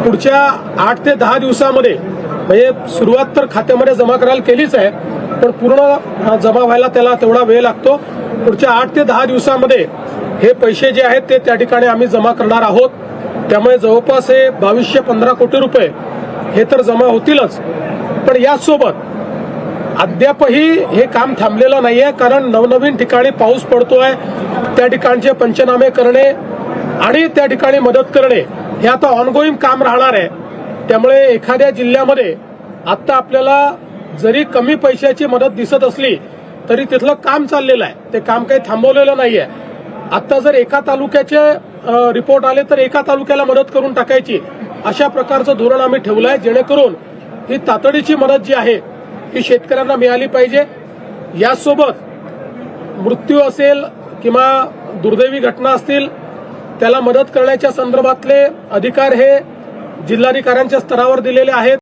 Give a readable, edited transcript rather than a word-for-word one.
पुढच्या 8 ते 10 दिवसामध्ये म्हणजे सुरुवात तर खात्यामध्ये जमा करायला केलीच आहे, पण पूर्ण जमा व्हायला त्याला तेवढा वेळ लागतो. पुढच्या 8 ते 10 दिवसामध्ये हे पैसे जे आहेत ते त्या ठिकाणी आम्ही जमा करणार आहोत. त्यामुळे जवळपास हे 2215 कोटी रुपये हे तर जमा होतीलच, पण यासोबत अद्यापही हे काम थांबलेलं नाहीये. कारण नवनवीन ठिकाणी पाऊस पडतोय, त्या ठिकाणचे पंचनामे करणे आणि त्या ठिकाणी मदत करणे हे आता ऑनगोईंग काम राहणार आहे. त्यामुळे एखाद्या जिल्ह्यामध्ये आता आपल्याला जरी कमी पैशाची मदत दिसत असली तरी तिथलं काम चाललेलं आहे, ते काम काही थांबवलेलं नाहीये. आता जर एका तालुक्याचे रिपोर्ट आले तर एका तालुक्याला मदत करून टाकायची, अशा प्रकारचं धोरण आम्ही ठेवलं आहे, जेणेकरून ही तातडीची मदत जी आहे ही शेतकऱ्यांना मिळाली पाहिजे. यासोबत मृत्यू असेल किंवा दुर्दैवी घटना असतील त्याला मदत करण्याच्या संदर्भातले अधिकार हे जिल्हाधिकाऱ्यांच्या स्तरावर दिलेले आहेत.